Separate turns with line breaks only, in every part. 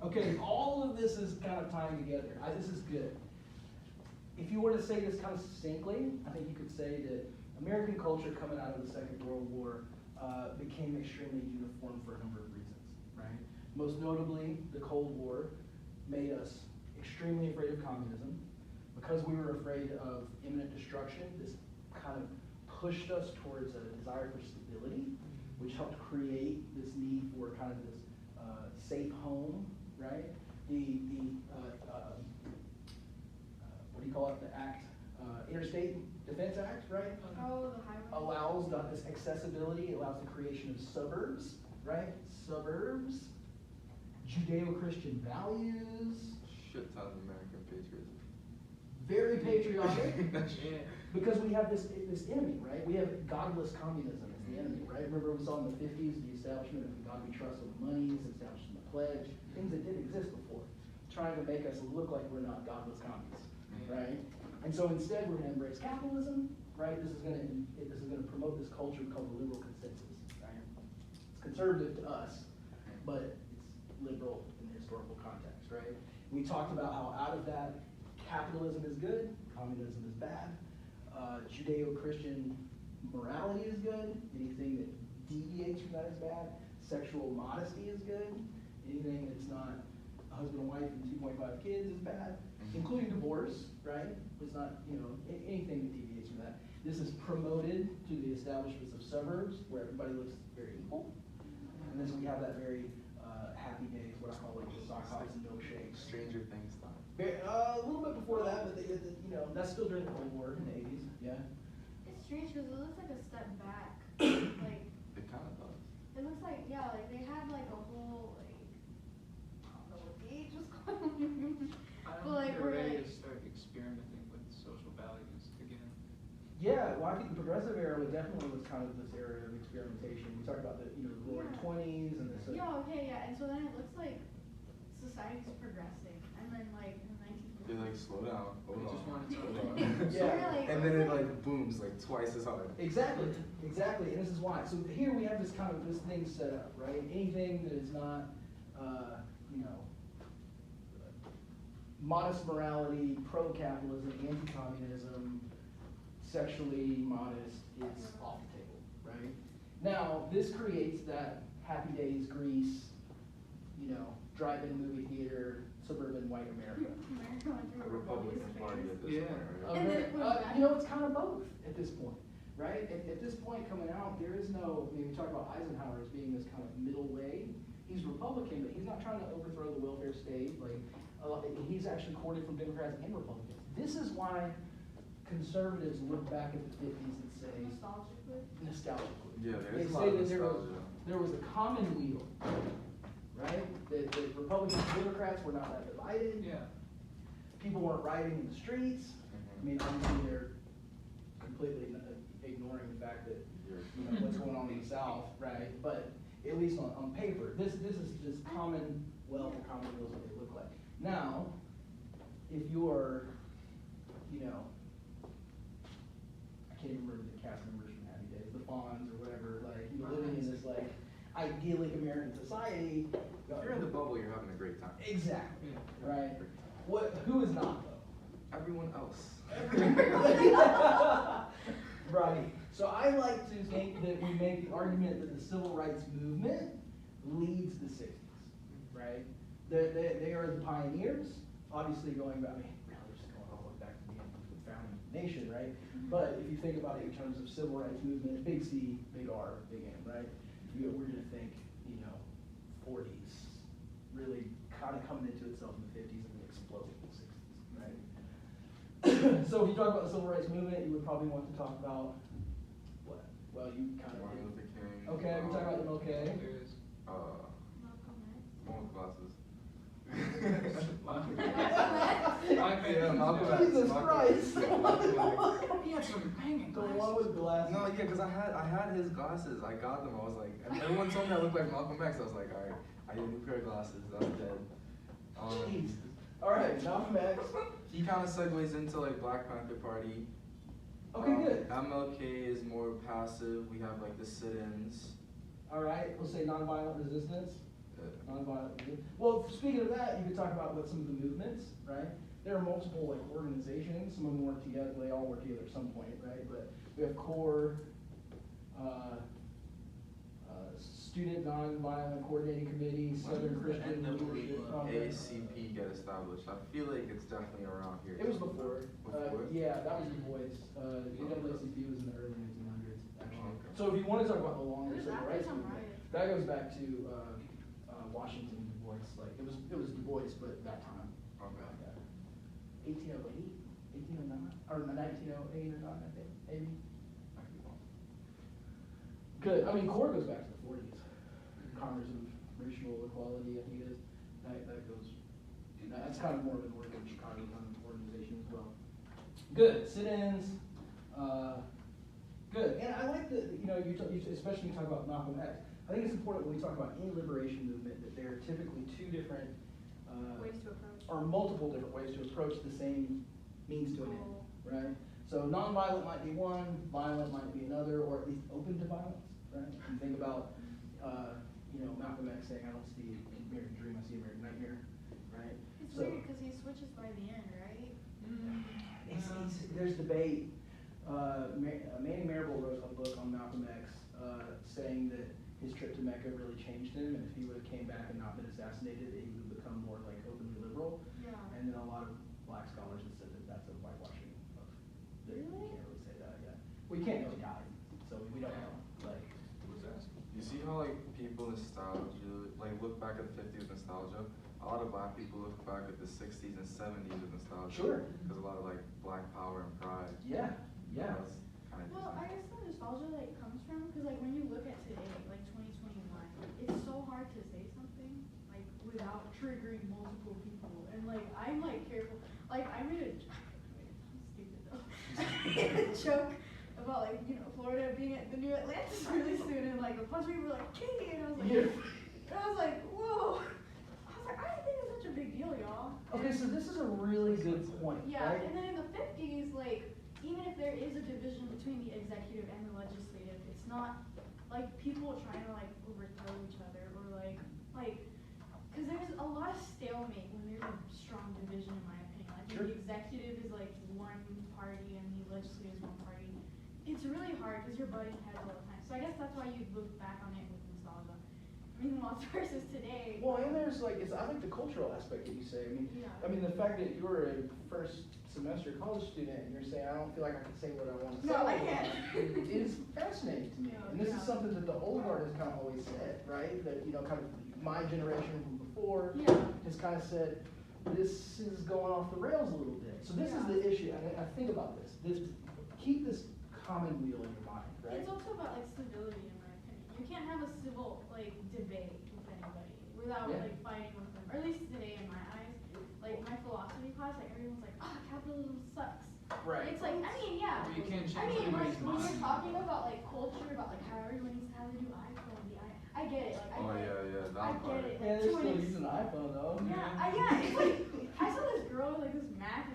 Okay, all of this is kind of tying together. This is good. If you were to say this kind of succinctly, I think you could say that American culture coming out of the Second World War became extremely uniform for a number of reasons, right? Most notably, the Cold War made us extremely afraid of communism. Because we were afraid of imminent destruction, this kind of pushed us towards a desire for stability, which helped create this need for kind of this safe home, right? What do you call it? The act, Interstate Defense Act, right?
Oh, the highway.
Allows this accessibility, allows the creation of suburbs, right? Suburbs, Judeo-Christian values.
Shit ton of American patriotism.
Very patriotic.
Yeah.
Because we have this enemy, right? We have godless communism as the enemy, right? Remember we saw in the 50s the establishment of God we trust with monies, establishment of the pledge, things that didn't exist before, trying to make us look like we're not godless communists, right? And so instead we're going to embrace capitalism, right? This is going to promote this culture called the liberal consensus, right? It's conservative to us, but it's liberal in the historical context, right? We talked about how out of that, capitalism is good, communism is bad. Judeo-Christian morality is good. Anything that deviates from that is bad. Sexual modesty is good. Anything that's not a husband and wife and 2.5 kids is bad, including divorce, right? It's not, anything that deviates from that. This is promoted to the establishments of suburbs where everybody looks very equal. And then we have that very happy days, what I call like the sock hops and milkshakes.
Stranger Things time.
A little bit before that, but that's still during the Cold War in the 80s, yeah.
It's strange because it looks like a step back. Like,
It kind of does.
it looks like, yeah, like they had like a whole, like, I don't know what the age was called.
I
But
don't
like,
think
we're
they're ready
like,
to start experimenting with social values again.
Yeah, well, I think the progressive era definitely was kind of this era of experimentation. We talked about the roaring
Yeah.
20s and this.
yeah, okay, yeah, and so then it looks like society's progressing, and then like in the 1940s.
You're like, slow down, hold
We
on.
just wanted to-
hold on.
Yeah.
Really?
And then it like booms like twice as hard.
Exactly, and this is why. So here we have this thing set up, right? Anything that is not, modest morality, pro-capitalism, anti-communism, sexually modest, is off the table, right? Now, this creates that Happy Days, Grease, drive-in movie theater, suburban white America.
America went through
A
a
Republican
rebellious
Party
phase.
at this
Yeah.
point, right?
And then it went back.
It's kind of both at this point, right? At this point coming out, there is no, we talk about Eisenhower as being this kind of middle way. He's Republican, but he's not trying to overthrow the welfare state. He's actually courted from Democrats and Republicans. This is why conservatives look back at the 50s and say,
Nostalgically.
nostalgically.
Yeah,
They
there's a lot
say
of
that
nostalgia.
there was a commonweal, right? That Republicans and Democrats were not that divided.
Yeah.
People weren't rioting in the streets. I mean, obviously they're completely ignoring the fact that what's going on in the South, right? But at least on paper, this is just commonwealth or commonweal is what they look like. Now, if you're, I can't remember the cast members from Happy Days, the Fonz or whatever, living in this idyllic American society.
If you're in the bubble, you're having a great time.
Exactly,
Yeah.
right? Who is not though?
Everyone else.
Right. So I like to think that we make the argument that the civil rights movement leads the 60s, right? They are the pioneers, obviously going back, really just going all the way back to the end of the founding nation, right? But if you think about it in terms of civil rights movement, big C, big R, big M, right? We're going to think, 40s, really kind of coming into itself in the 50s and then exploding in the 60s, right? So if you talk about the civil rights movement, you would probably want to talk about what? Well, you kind of
Martin Luther King.
Okay, we talk about MLK.
There is.
Malcolm X.
One with glasses.
Yeah,
Malcolm X.
Jesus
Malcolm
Christ.
X. Yeah, Malcolm X.
He had some banging
The
glasses.
one with glasses.
No, yeah, because I had his glasses. I got them. I was like, and everyone told me I looked like Malcolm X. I was like, all right, I need a new pair of glasses. I'm dead.
Jeez. All right, Malcolm X.
He kind of segues into like Black Panther Party.
Okay, good.
MLK is more passive. We have like the sit-ins.
All right, we'll say nonviolent resistance. Nonviolent movement. Well, speaking of that, you could talk about what some of the movements, right? There are multiple like organizations. Some of them work together. They all work together at some point, right? But we have CORE, Student Nonviolent Coordinating Committee, Southern Christian Leadership Conference.
ACP get established? I feel like it's definitely around here.
It was before.
Before?
Yeah, that was Du Bois. NAACP was in the early 1900s, actually.
Okay.
So if you want to talk about the longer
Who's
civil
after
rights
some
movement,
riots?
that goes back to Washington Du Bois. Like it was Du Bois, but that time.
Okay.
1808, 1809, or 1908 or 9, I think, maybe. Good. I mean, CORE goes back to the 40s. Congress of Racial Equality, I think it is. That goes. That's kind of more of an Chicago kind of organization as well. Good. Sit-ins. Good. And I like the, especially you talk about Malcolm X. I think it's important when we talk about any liberation movement that there are typically two different
Ways to approach.
or multiple different ways to approach the same means to an end,
Goal.
right? So nonviolent might be one, violent might be another, or at least open to violence, right? You think about, Malcolm X saying, "I don't see American dream, I see American nightmare," right?
It's
So-
weird because he switches by the end, right?
There's debate. Manny Marable wrote a book on Malcolm X, saying that his trip to Mecca really changed him, and if he would have came back and not been assassinated, he would have become more like openly liberal.
Yeah.
And then a lot of black scholars have said that that's a whitewashing of, that you
Really?
can't really say that yet. Well, you can't know he died, so we don't know, like.
You see how like people nostalgia, like look back at the 50s nostalgia? A lot of black people look back at the 60s and 70s with nostalgia.
Sure.
Because a lot of like black power and pride.
Yeah, yeah.
That's kind of
Well, I guess the nostalgia comes from because when you look at today, like 2021, it's so hard to say something without triggering multiple people, and I'm careful. I made a stupid though. I made a joke about Florida being at the new Atlantis really soon, and a bunch of people were like, "Hey," and I was like,
Yeah.
and I was like, "Whoa." I was like, I didn't think it was such a big deal, y'all.
Okay, so this is a really good point,
Yeah,
right?
and then in the 50s, even if there is a division between the executive and the legislative, it's not people trying to overthrow each other or because there's a lot of stalemate when there's a strong division, in my opinion. I think
Sure.
the executive is one party and the legislative is one party. It's really hard because you're butting heads all the time. So I guess that's why you look back on it with nostalgia. Meanwhile, versus today.
Well, and there's I like the cultural aspect that you say.
Yeah.
The fact that you're a first semester college student and you're saying, I don't feel like I can say what I want to say.
No, I can't.
Is fascinating to me.
No,
And this is
yeah.
something that the old guard has kind of always said, right? That, kind of my generation from before
Yeah.
has kind of said, this is going off the rails a little bit. So this is
Yeah.
the issue. I think about this. Keep this common wheel in your mind, right?
It's also about stability, in my opinion. You can't have a civil debate with anybody without
Yeah.
fighting with them. Or at least today, in my eyes, my philosophy class, everyone's like, "Oh, capitalism sucks."
Right.
It's yeah.
Well, you can't change
when
anybody's
you're
mind.
talking about culture, about how everyone needs to have a new iPhone, I get it.
Oh
I get
yeah,
it.
that
I
part.
get it.
Yeah, they're
To an
still
ex-
using an iPhone though.
Yeah, it's I saw this girl with this Mac.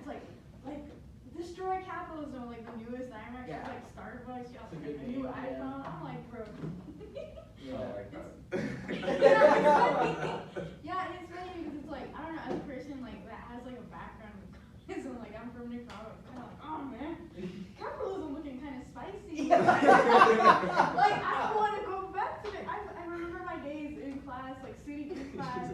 It's destroy capitalism. The newest iMac.
Yeah.
She's Starbucks. She
It's a
also
good
a new
meme, yeah.
iPhone. I'm like, bro.
I like that.
Yeah, and it's funny because it's I don't know, as a person that has a background with communism, I'm from Nicaragua, it's kind of oh man, capitalism looking kind of spicy. I don't want to go back to it. I remember my days in class, sitting in class,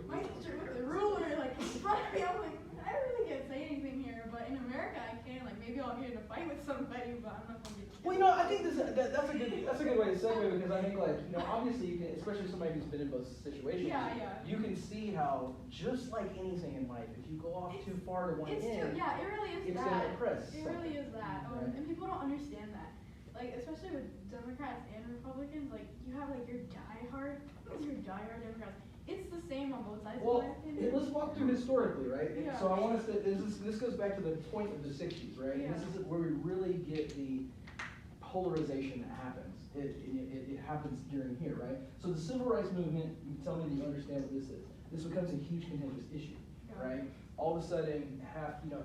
my teacher with the ruler in front of me. I'm like, I really can't say anything here, but in America I can. Maybe I'll get in a fight with somebody, but I'm not gonna get killed.
Well, I think that's a good way to segue because I think obviously you can, especially somebody who's been in both situations.
Yeah.
You can see how just like anything in life, if you go off too far to one
It's
end,
true, yeah, it really is
it's
that.
gonna oppress
It really is that.
Right.
And people don't understand that. Especially with Democrats and Republicans, you have your diehard Democrats. It's the same on both sides,
Well,
in my opinion.
let's walk through historically, right?
Yeah.
So I want us to, this goes back to the point of the 60s, right?
Yeah.
This is where we really get the polarization that happens. It happens during here, right? So the civil rights movement, you tell me that you understand what this is. This becomes a huge contentious issue,
Yeah.
right? All of a sudden,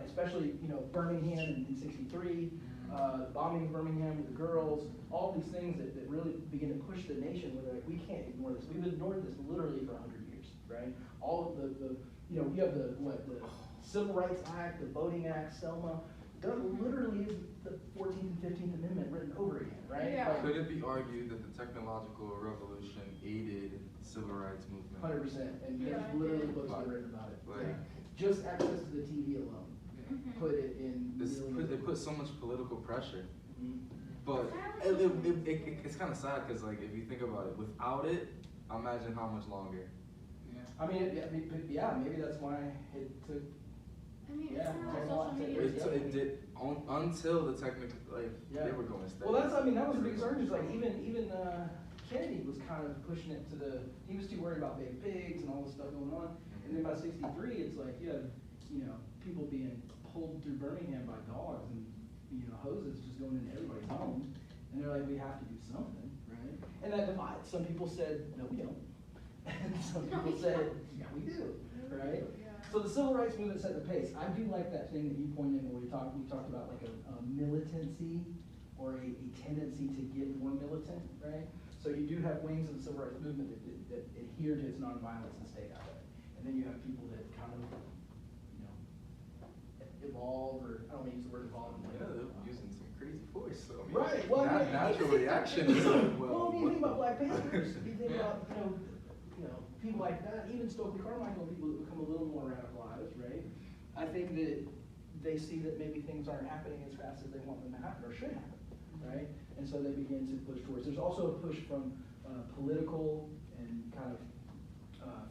especially, Birmingham in 63, bombing of Birmingham with the girls, all these things that really begin to push the nation where they're like, we can't ignore this. We've ignored this literally for 100 years, right? All of the you have the Civil Rights Act, the Voting Act, Selma. There literally is the 14th and 15th Amendment written over again, right?
Yeah.
Like,
Could it be argued that the technological revolution aided civil rights movement?
100%, and
Yeah,
there's
it
literally
did.
books that are written about it.
Like-
Yeah. Just access to the TV alone
Mhm.
put it in millions.
It puts so much political pressure.
Mhm.
But
It's
it's kind of sad because, like, if you think about it, without it, imagine how much longer.
Yeah.
I mean, yeah, maybe that's why it took.
I mean,
Yeah,
it's kind of
take
like
a lot,
social
take
media.
it.
It did until the technical, like,
Yeah.
they were going steady.
Well, that was the biggest argument. Like even Kennedy was kind of pushing it to the. He was too worried about big pigs and all this stuff going on. And then by '63, it's like you have people being pulled through Birmingham by dogs and hoses just going into everybody's homes. And they're like, we have to do something, right? And that divides. Some people said, no, we don't. And some people said, yeah, we do, right?
Yeah.
So the civil rights movement set the pace. I do like that thing that you pointed where we talked about like a militancy or a tendency to get more militant, right? So you do have wings of the civil rights movement that adhere to its nonviolence and stay out of it. And then you have people that kind of, evolve, or I don't want to use the word evolve.
Yeah, they're using some crazy voice, so I mean,
Right, well, I mean,
natural reaction is like,
well, you think about Black Panthers, you think
Yeah.
about, people like that, even Stokely Carmichael, people that become a little more radicalized, right? I think that they see that maybe things aren't happening as fast as they want them to happen, or should happen, right? And so they begin to push towards. There's also a push from political and kind of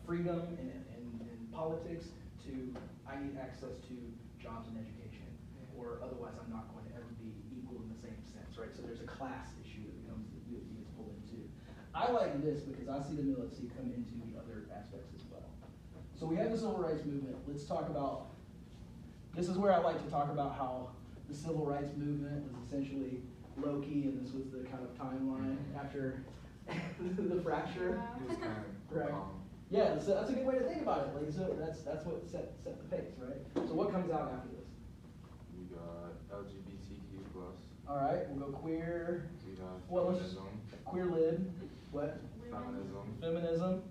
freedom and politics to, I need access to jobs and education, or otherwise I'm not going to ever be equal in the same sense, right? So there's a class issue that gets pulled into. I like this because I see the militancy come into the other aspects as well. So we have the civil rights movement. Let's talk about, this is where I like to talk about how the civil rights movement was essentially low-key, and this was the kind of timeline after the fracture.
it was kind of
Right. Yeah, so that's a good way to think about it. Like, so that's what set the pace, right? So what comes out after this?
We got LGBTQ plus.
All right, we'll go queer,
We got
Well, let's-
feminism.
queer lib, what?
Feminism.
Feminism,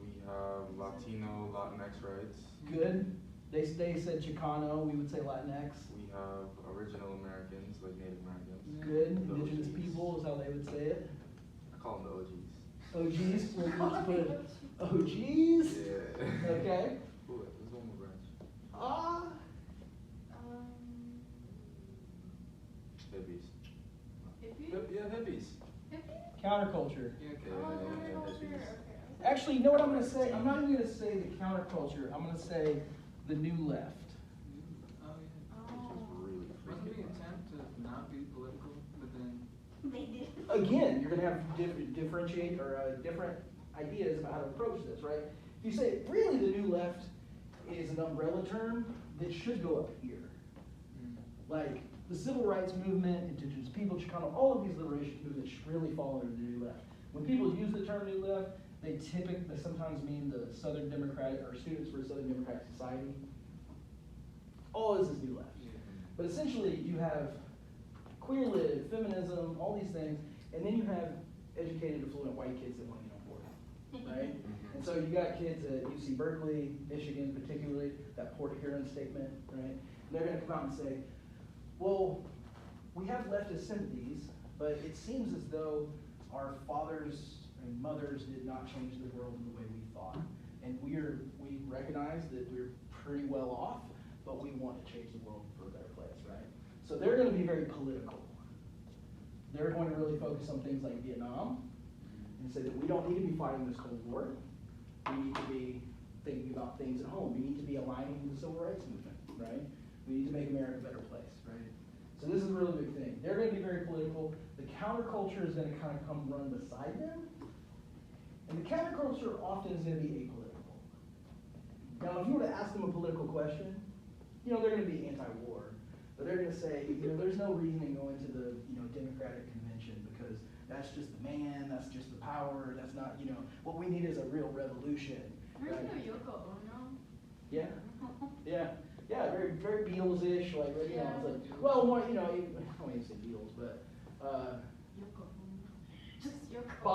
We have Latino, Latinx rights.
good. They said Chicano, we would say Latinx.
We have original Americans, like Native Americans.
Good.
The
Indigenous
OGs.
people is how they would say it.
I call them the OGs.
OGs, we'll just put OGs.
Yeah.
Okay.
Ooh, there's one more branch.
Ah.
Hippies.
Hippie?
Yeah, hippies.
Hippie?
Counterculture.
Yeah, okay.
Oh,
Yeah,
counterculture.
hippies.
Okay.
Actually, you know what I'm gonna say? I'm not even gonna say the counterculture. I'm gonna say the new left.
Oh, yeah.
Which was
Oh.
really
Wasn't the
freaking
attempt to not be political, but then,
They did.
Again, you're gonna have to differentiate or different ideas about how to approach this, right? If you say really the new left is an umbrella term that should go up here. Like the civil rights movement, indigenous people, Chicano, all of these liberation movements really fall under the new left. When people use the term new left, they sometimes mean the Southern Democratic or Students for a Southern Democratic Society. All this is new left.
yeah.
But essentially, you have queer lib, feminism, all these things, and then you have educated, affluent white kids that want to get on board, right? And so you got kids at UC Berkeley, Michigan particularly, that Port Huron statement, right? And they're going to come out and say, well, we have leftist sympathies, but it seems as though our fathers and mothers did not change the world in the way we thought. And we recognize that we're pretty well off, but we want to change the world for a better place, right? So they're going to be very political. They're going to really focus on things like Vietnam and say that we don't need to be fighting this Cold War. We need to be thinking about things at home. We need to be aligning with the civil rights movement, right? We need to make America a better place, right? So this is a really big thing. They're going to be very political. The counterculture is going to kind of come run beside them. And the counterculture often is going to be apolitical. Now, if you were to ask them a political question, they're going to be anti-war. But they're going to say, there's no reason in going to the, Democratic Convention because that's just the man, that's just the power, that's not, what we need is a real revolution.
Remember
right?
Yoko Ono?
Yeah, yeah. Yeah, very Beatles-ish, like, you know, it's like, well, more, you know, I don't want to say Beatles, but,
Yoko. Just Yoko.